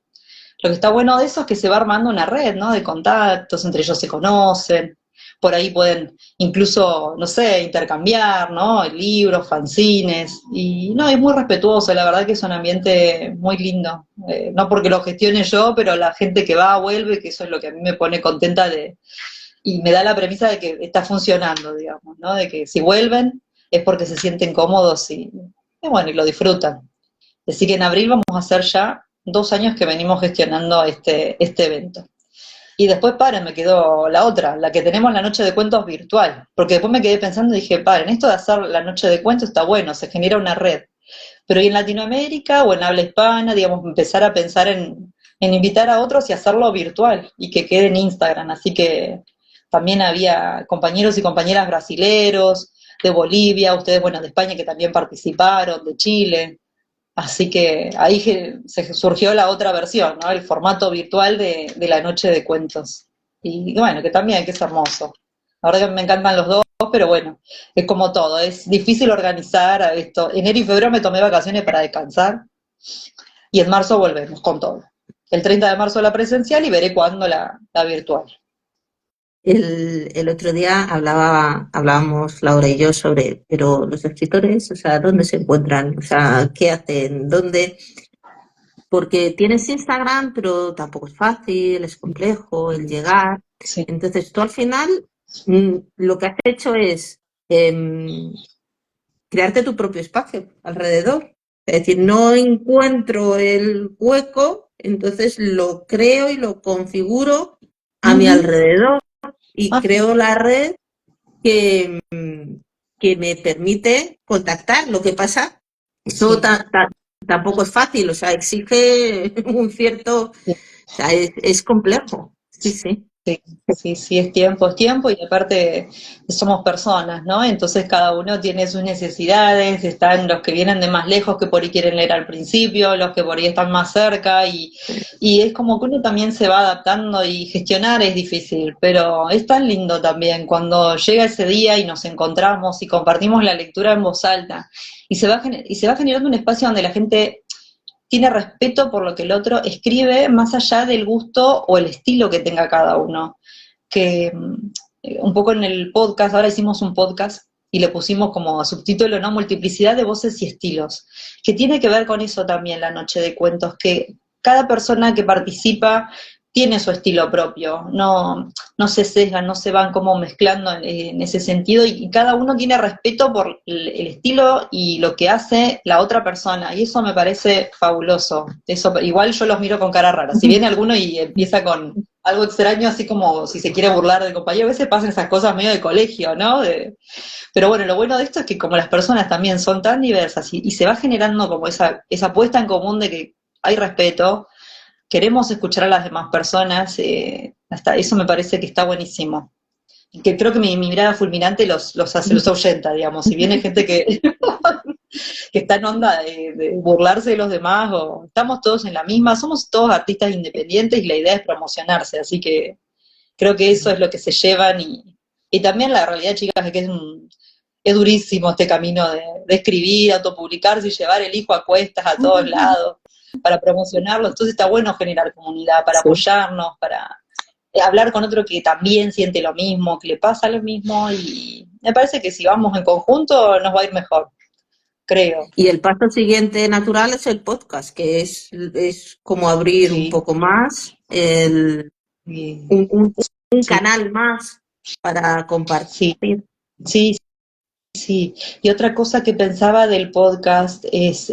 Lo que está bueno de eso es que se va armando una red, ¿no? De contactos, entre ellos se conocen, por ahí pueden incluso, no sé, intercambiar, ¿no? Libros, fanzines, y no, es muy respetuoso, la verdad que es un ambiente muy lindo. No porque lo gestione yo, pero la gente que va, vuelve, que eso es lo que a mí me pone contenta y me da la premisa de que está funcionando, digamos, ¿no? De que si vuelven es porque se sienten cómodos y bueno, y lo disfrutan. Así que en abril vamos a hacer ya 2 años que venimos gestionando este evento. Y después, me quedó la otra, la que tenemos la noche de cuentos virtual. Porque después me quedé pensando y dije, en esto de hacer la noche de cuentos está bueno, se genera una red. Pero y en Latinoamérica o en habla hispana, digamos, empezar a pensar en invitar a otros y hacerlo virtual y que quede en Instagram. Así que también había compañeros y compañeras brasileros, de Bolivia, ustedes, bueno, de España que también participaron, de Chile. Así que ahí se surgió la otra versión, ¿no? El formato virtual de la noche de cuentos. Y bueno, que también, que es hermoso. La verdad que me encantan los dos, pero bueno, es como todo, es difícil organizar a esto. Enero y febrero me tomé vacaciones para descansar y en marzo volvemos con todo. El 30 de marzo la presencial y veré cuándo la virtual. El otro día hablábamos Laura y yo sobre, pero los escritores, o sea, ¿dónde se encuentran? O sea, ¿qué hacen? ¿Dónde? Porque tienes Instagram, pero tampoco es fácil, es complejo el llegar. Sí. Entonces tú al final lo que has hecho es crearte tu propio espacio alrededor. Es decir, no encuentro el hueco, entonces lo creo y lo configuro a mi alrededor y creo la red que me permite contactar. Lo que pasa, eso tampoco es fácil, o sea, exige un cierto, o sea, es complejo. Sí, sí. Sí, es tiempo y aparte somos personas, ¿no? Entonces cada uno tiene sus necesidades, están los que vienen de más lejos que por ahí quieren leer al principio, los que por ahí están más cerca y es como que uno también se va adaptando y gestionar es difícil, pero es tan lindo también cuando llega ese día y nos encontramos y compartimos la lectura en voz alta y se va generando un espacio donde la gente tiene respeto por lo que el otro escribe, más allá del gusto o el estilo que tenga cada uno. Que un poco en el podcast, ahora hicimos un podcast y le pusimos como subtítulo, ¿no? Multiplicidad de voces y estilos, que tiene que ver con eso también la noche de cuentos, que cada persona que participa tiene su estilo propio, no se sesgan, no se van como mezclando en ese sentido, y cada uno tiene respeto por el estilo y lo que hace la otra persona, y eso me parece fabuloso. Eso, igual yo los miro con cara rara, si viene alguno y empieza con algo extraño, así como si se quiere burlar del compañero, a veces pasan esas cosas medio de colegio, ¿no? Pero bueno, lo bueno de esto es que como las personas también son tan diversas y se va generando como esa puesta en común de que hay respeto, queremos escuchar a las demás personas, hasta eso me parece que está buenísimo. Que creo que mi mirada fulminante los ahuyenta, digamos. Si viene gente que está en onda de burlarse de los demás, o estamos todos en la misma, somos todos artistas independientes y la idea es promocionarse, así que creo que eso es lo que se llevan y también la realidad, chicas, es que es durísimo este camino de escribir, autopublicarse y llevar el hijo a cuestas a todos lados para promocionarlo, entonces está bueno generar comunidad, para apoyarnos, para hablar con otro que también siente lo mismo, que le pasa lo mismo, y me parece que si vamos en conjunto nos va a ir mejor. creo. Y el paso siguiente natural es el podcast, que es como abrir un Sí, poco más, sí, un sí, canal más para sí, compartir. sí, sí. Y otra cosa que pensaba del podcast es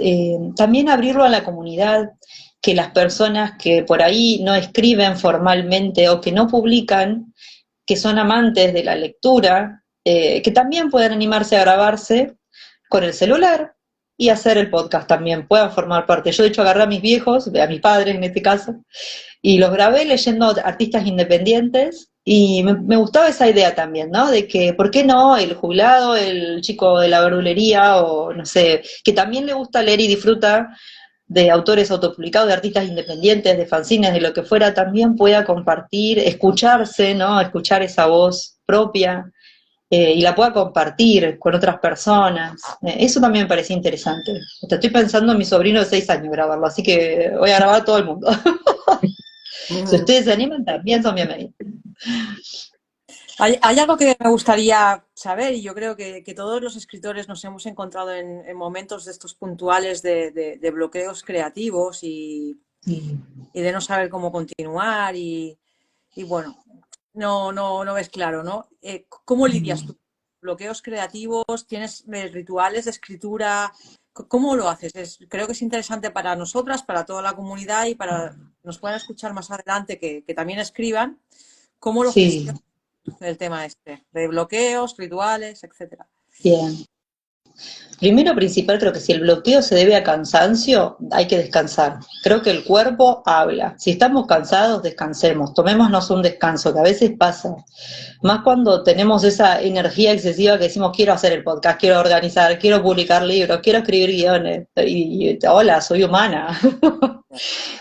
también abrirlo a la comunidad, que las personas que por ahí no escriben formalmente o que no publican, que son amantes de la lectura, que también pueden animarse a grabarse con el celular y hacer el podcast también, puedan formar parte. Yo de hecho agarré a mis viejos, a mis padres en este caso, y los grabé leyendo artistas independientes y me gustaba esa idea también, ¿no? De que, ¿por qué no? El jubilado, el chico de la verdulería o no sé, que también le gusta leer y disfruta de autores autopublicados, de artistas independientes, de fanzines, de lo que fuera, también pueda compartir, escucharse, ¿no? Escuchar esa voz propia y la pueda compartir con otras personas. Eso también me parecía interesante. Hasta estoy pensando en mi sobrino de 6 años grabarlo, así que voy a grabar a todo el mundo. Si ustedes se animan, también son bienvenidos. Hay algo que me gustaría saber, y yo creo que todos los escritores nos hemos encontrado en momentos de estos puntuales de bloqueos creativos Sí. y de no saber cómo continuar y bueno, no ves claro, ¿no? ¿Cómo lidias tú? ¿Bloqueos creativos? ¿Tienes rituales de escritura? ¿Cómo lo haces? Creo que es interesante para nosotras, para toda la comunidad y para nos puedan escuchar más adelante que también escriban. ¿Cómo lo Sí, gestionas el tema este? De bloqueos, rituales, etcétera. bien. Primero principal, creo que si el bloqueo se debe a cansancio, hay que descansar. Creo que el cuerpo habla. Si estamos cansados, descansemos, tomémonos un descanso, que a veces pasa. Más cuando tenemos esa energía excesiva que decimos, quiero hacer el podcast, quiero organizar, quiero publicar libros, quiero escribir guiones. Y hola, soy humana.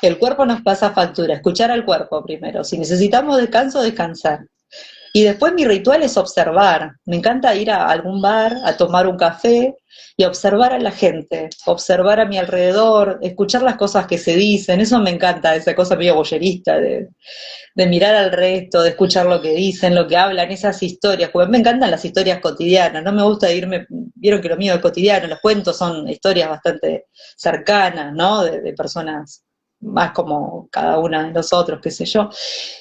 El cuerpo nos pasa factura. Escuchar al cuerpo primero. Si necesitamos descanso, descansar. Y después mi ritual es observar. Me encanta ir a algún bar, a tomar un café y observar a la gente, observar a mi alrededor, escuchar las cosas que se dicen. Eso me encanta, esa cosa medio boyerista de mirar al resto, de escuchar lo que dicen, lo que hablan, esas historias. Porque me encantan las historias cotidianas, no me gusta irme, vieron que lo mío es cotidiano, los cuentos son historias bastante cercanas, ¿no? De personas más como cada una de nosotros, qué sé yo.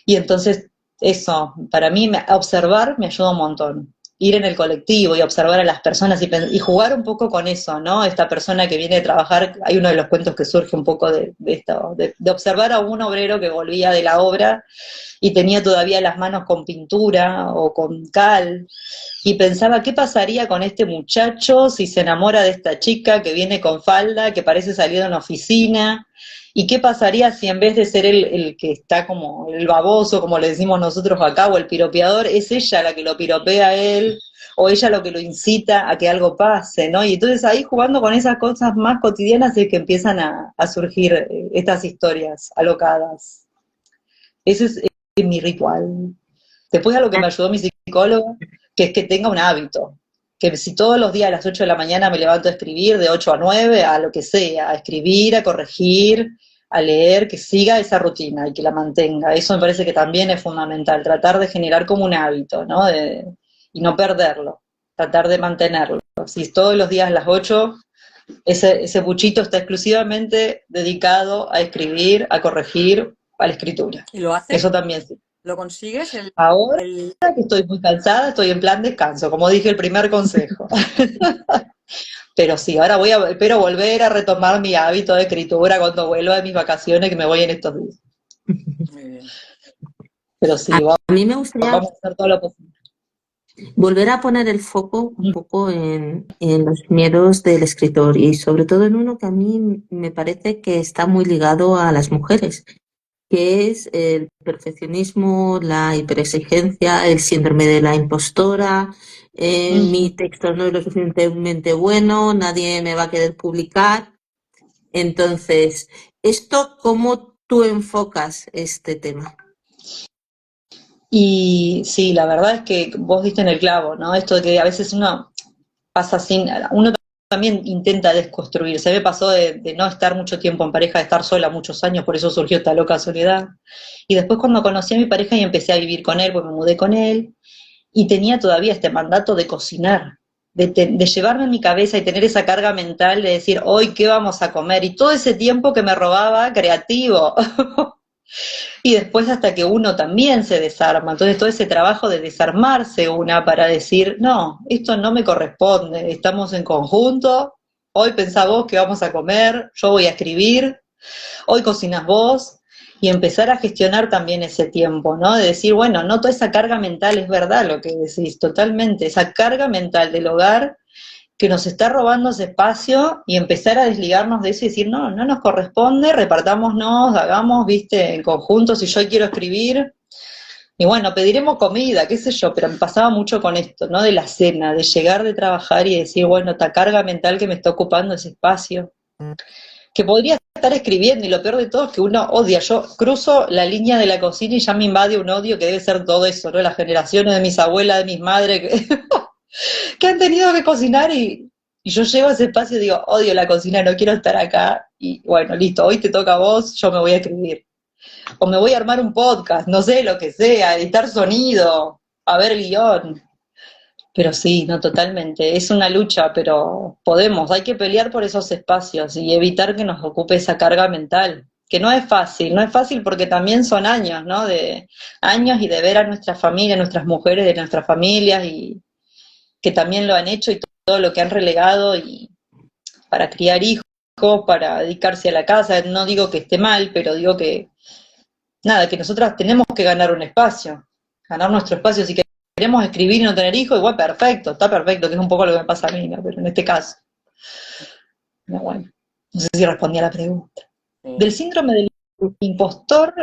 Y entonces eso, para mí, observar me ayuda un montón. Ir en el colectivo y observar a las personas y jugar un poco con eso, ¿no? Esta persona que viene a trabajar, hay uno de los cuentos que surge un poco de esto, de observar a un obrero que volvía de la obra y tenía todavía las manos con pintura o con cal, y pensaba, ¿qué pasaría con este muchacho si se enamora de esta chica que viene con falda, que parece salir de una oficina? ¿Y qué pasaría si en vez de ser el que está como el baboso, como le decimos nosotros acá, o el piropeador, es ella la que lo piropea a él, o ella lo que lo incita a que algo pase, ¿no? Y entonces ahí jugando con esas cosas más cotidianas es que empiezan a surgir estas historias alocadas. Ese es mi ritual. Después a lo que me ayudó mi psicólogo, que es que tenga un hábito. Que si todos los días a las 8 de la mañana me levanto a escribir, de 8 a 9, a lo que sea, a escribir, a corregir, a leer, que siga esa rutina y que la mantenga. Eso me parece que también es fundamental, tratar de generar como un hábito, ¿no? Y no perderlo, tratar de mantenerlo. Si todos los días a las 8, ese buchito está exclusivamente dedicado a escribir, a corregir, a la escritura. ¿Y lo haces? Eso también sí. ¿Lo consigues? Ahora que estoy muy cansada, estoy en plan descanso, como dije el primer consejo. Pero sí, ahora espero volver a retomar mi hábito de escritura cuando vuelva de mis vacaciones, que me voy en estos días. Muy bien. Pero sí, A mí me gustaría vamos a hacer todo lo posible. volver a poner el foco un poco en los miedos del escritor y sobre todo en uno que a mí me parece que está muy ligado a las mujeres, que es el perfeccionismo, la hiperexigencia, el síndrome de la impostora, mi texto no es lo suficientemente bueno, nadie me va a querer publicar. Entonces, ¿esto cómo tú enfocas este tema? Y sí, la verdad es que vos diste en el clavo, ¿no? Esto de que a veces uno pasa uno también intenta desconstruirse. Me pasó de no estar mucho tiempo en pareja, de estar sola muchos años, por eso surgió esta loca soledad. Y después cuando conocí a mi pareja y empecé a vivir con él, pues me mudé con él, y tenía todavía este mandato de cocinar, de llevarme en mi cabeza y tener esa carga mental de decir, hoy, ¿qué vamos a comer? Y todo ese tiempo que me robaba creativo. Y después hasta que uno también se desarma. Entonces todo ese trabajo de desarmarse una para decir, no, esto no me corresponde, estamos en conjunto, hoy pensá vos qué vamos a comer, yo voy a escribir, hoy cocinas vos, y empezar a gestionar también ese tiempo, ¿no? De decir, bueno, no toda esa carga mental, es verdad lo que decís, totalmente, esa carga mental del hogar que nos está robando ese espacio y empezar a desligarnos de eso y decir, no, no nos corresponde, repartámonos, hagamos, viste, en conjunto, si yo quiero escribir, y bueno, pediremos comida, qué sé yo, pero me pasaba mucho con esto, ¿no? De la cena, de llegar de trabajar y decir, bueno, esta carga mental que me está ocupando ese espacio, que podría estar escribiendo, y lo peor de todo es que uno odia, yo cruzo la línea de la cocina y ya me invade un odio que debe ser todo eso, ¿no? Las generaciones de mis abuelas, de mis madres, que han tenido que cocinar y yo llego a ese espacio y digo, odio la cocina, no quiero estar acá, y bueno, listo, hoy te toca a vos, yo me voy a escribir. O me voy a armar un podcast, no sé, lo que sea, editar sonido, a ver guión. Pero sí, no, totalmente, es una lucha, pero podemos, hay que pelear por esos espacios y evitar que nos ocupe esa carga mental, que no es fácil, no es fácil porque también son años, ¿no? De años y de ver a nuestra familia, nuestras mujeres de nuestras familias y que también lo han hecho y todo lo que han relegado y para criar hijos, para dedicarse a la casa, no digo que esté mal, pero digo que, nada, que nosotras tenemos que ganar un espacio, ganar nuestro espacio, si queremos escribir y no tener hijos, igual perfecto, está perfecto, que es un poco lo que me pasa a mí, ¿no? Pero en este caso, no, bueno, no sé si respondí a la pregunta. Del síndrome del impostor,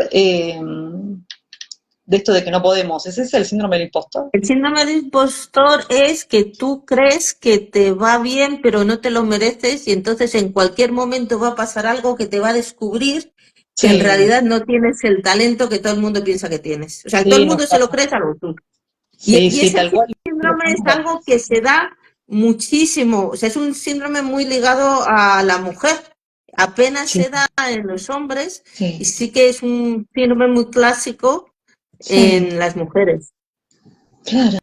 de esto de que no podemos, ¿es ese el síndrome del impostor? El síndrome del impostor es que tú crees que te va bien, pero no te lo mereces, y entonces en cualquier momento va a pasar algo que te va a descubrir que en Sí, realidad no tienes el talento que todo el mundo piensa que tienes. O sea, todo sí, el nos mundo se lo pasa. cree salvo tú. Sí, Y sí, ese tal cual. Lo síndrome es tengo. algo que se da muchísimo, o sea, es un síndrome muy ligado a la mujer. Apenas Sí, se da en los hombres y sí, sí que es un síndrome muy clásico sí, en las mujeres. claro.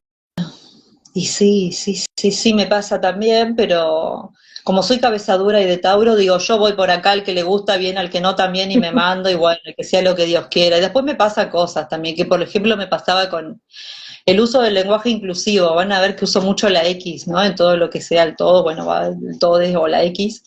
Y sí, sí, sí, sí, me pasa también, pero como soy cabeza dura y de Tauro, digo, yo voy por acá, al que le gusta bien, al que no también, y me mando, y bueno, que sea lo que Dios quiera. Y después me pasa cosas también, que por ejemplo me pasaba con el uso del lenguaje inclusivo. Van a ver que uso mucho la X, ¿no? En todo lo que sea el todo, bueno, va el todo o la X.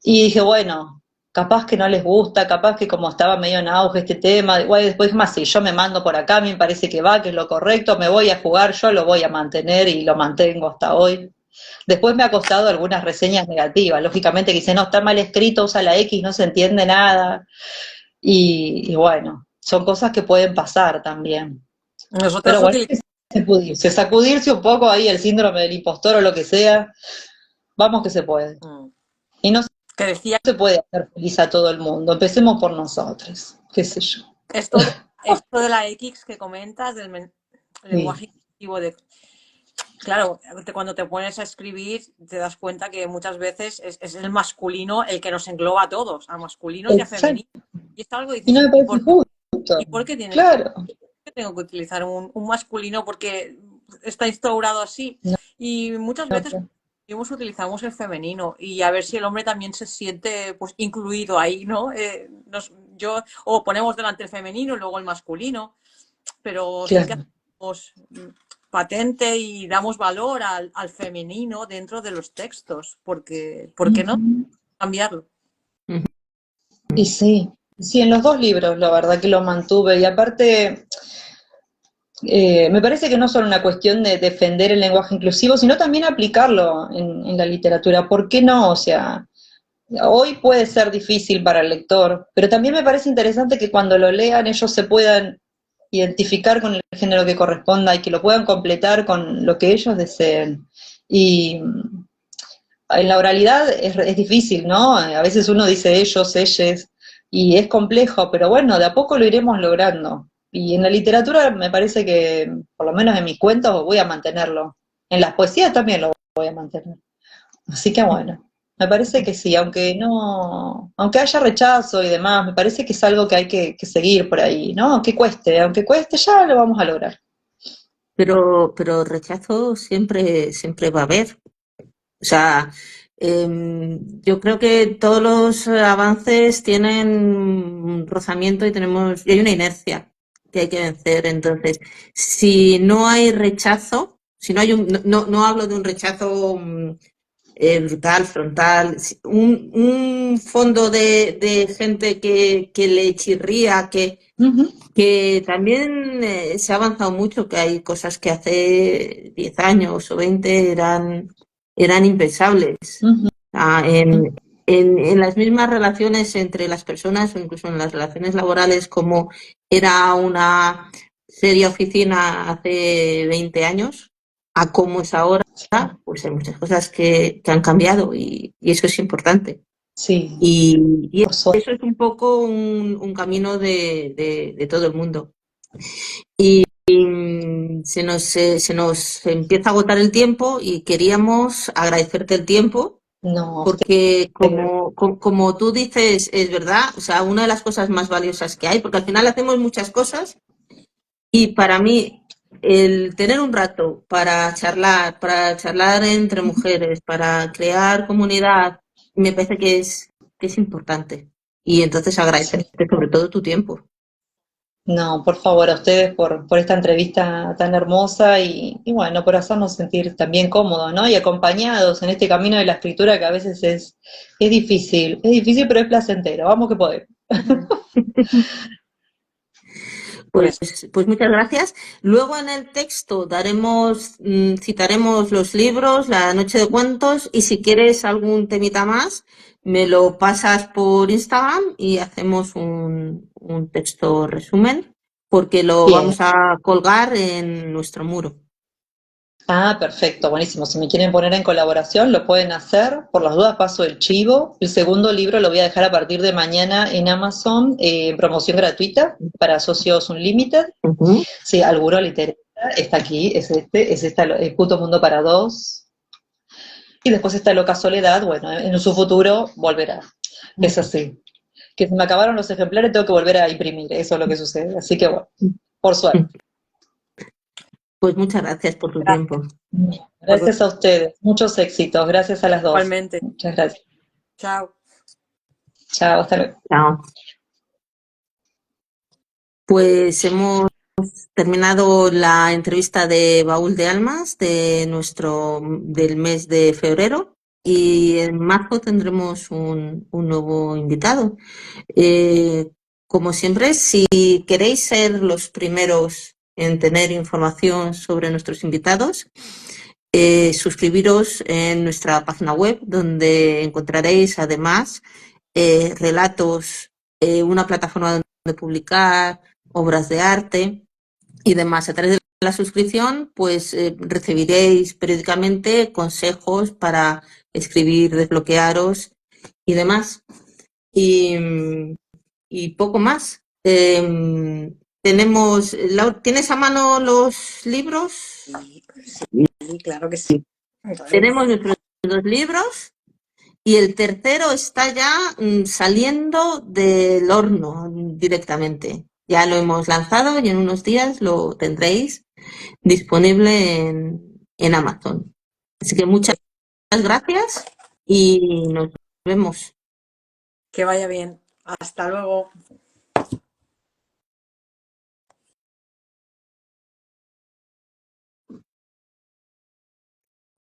Y dije, bueno, capaz que no les gusta, capaz que como estaba medio en auge este tema, igual después más, si yo me mando por acá, a mí me parece que va, que es lo correcto, me voy a jugar, yo lo voy a mantener y lo mantengo hasta hoy. Después me ha costado algunas reseñas negativas, lógicamente que dicen, no, está mal escrito, usa la X, no se entiende nada, y bueno, son cosas que pueden pasar también. Pero Nosotros bueno, utilizamos... sacudirse un poco ahí el síndrome del impostor o lo que sea, vamos que se puede. Y no Que decía se puede hacer feliz a todo el mundo. Empecemos por nosotros, qué sé yo. esto de la X que comentas, del Sí, lenguaje inclusivo de... Claro, cuando te pones a escribir te das cuenta que muchas veces es el masculino el que nos engloba a todos, a masculinos y a exacto. femeninos. Y es algo que Y dices, no me parece justo. ¿y por qué tiene Claro. que tengo que utilizar un masculino porque está instaurado así? No, Y muchas veces no, utilizamos el femenino y a ver si el hombre también se siente pues incluido ahí, ¿no? O ponemos delante el femenino y luego el masculino, pero sí que claro. hacemos patente y damos valor al femenino dentro de los textos, porque ¿por qué no Ujú. cambiarlo? Y sí, sí, en los dos libros la verdad que lo mantuve. Y aparte, me parece que no solo una cuestión de defender el lenguaje inclusivo, sino también aplicarlo en la literatura. ¿Por qué no? O sea, hoy puede ser difícil para el lector, pero también me parece interesante que cuando lo lean ellos se puedan identificar con el género que corresponda y que lo puedan completar con lo que ellos deseen. Y en la oralidad es difícil, ¿no? A veces uno dice ellos, ellas, y es complejo, pero bueno, de a poco lo iremos logrando. Y en la literatura me parece que, por lo menos en mis cuentos, voy a mantenerlo. En las poesías también lo voy a mantener. Así que bueno, me parece que sí, aunque no, aunque haya rechazo y demás, me parece que es algo que hay que seguir por ahí, ¿no? Aunque cueste, ya lo vamos a lograr. pero rechazo siempre va a haber. O sea, yo creo que todos los avances tienen un rozamiento y hay una inercia que hay que vencer. Entonces, si no hay rechazo, si no hay no hablo de un rechazo brutal, frontal, un fondo de gente que le chirría, Ujú. que también se ha avanzado mucho, que hay cosas que hace 10 años o 20 eran impensables. Ujú. En las mismas relaciones entre las personas o incluso en las relaciones laborales, como era una seria oficina hace 20 años, a cómo es ahora, pues hay muchas cosas que han cambiado y eso es importante. Sí, Y por suerte. eso es un poco un camino de todo el mundo. Se nos empieza a agotar el tiempo y queríamos agradecerte el tiempo No, a usted. porque como tú dices, es verdad, o sea, una de las cosas más valiosas que hay, porque al final hacemos muchas cosas y para mí el tener un rato para charlar entre mujeres, para crear comunidad, me parece que es importante. Y entonces Sí. agradecerte sobre todo tu tiempo. No, por favor, a ustedes por esta entrevista tan hermosa y bueno, por hacernos sentir también cómodos, ¿no? Y acompañados en este camino de la escritura que a veces es difícil, pero es placentero. Vamos que podemos. Pues, pues muchas gracias. Luego en el texto citaremos los libros, la noche de cuentos, y si quieres algún temita más, me lo pasas por Instagram y hacemos un texto resumen, porque lo Bien. vamos a colgar en nuestro muro. Ah, perfecto, buenísimo. Si me quieren poner en colaboración, lo pueden hacer. Por las dudas paso el chivo. El segundo libro lo voy a dejar a partir de mañana en Amazon, promoción gratuita para socios Unlimited. Ujú. Si a alguno le interesa, está aquí, es esta, el Puto Mundo para Dos. Y después está Loca Soledad, bueno, en su futuro volverá. Es así. Que se me acabaron los ejemplares, tengo que volver a imprimir, eso es lo que sucede. Así que bueno, por suerte. Pues muchas gracias por tu tiempo. Gracias a ustedes, muchos éxitos, gracias a las dos. Igualmente. Muchas gracias. Chao. Chao, hasta luego. Chao. Pues hemos terminado la entrevista de Baúl de Almas del mes de febrero y en marzo tendremos un nuevo invitado. Como siempre, si queréis ser los primeros en tener información sobre nuestros invitados, suscribiros en nuestra página web donde encontraréis además relatos, una plataforma donde publicar obras de arte y demás. A través de la suscripción, pues recibiréis periódicamente consejos para escribir, desbloquearos y demás. Y, y poco más. ¿Tienes a mano los libros? Sí, claro que sí. Tenemos nuestros dos libros y el tercero está ya saliendo del horno directamente. Ya lo hemos lanzado y en unos días lo tendréis disponible en Amazon. Así que muchas gracias y nos vemos. Que vaya bien. Hasta luego.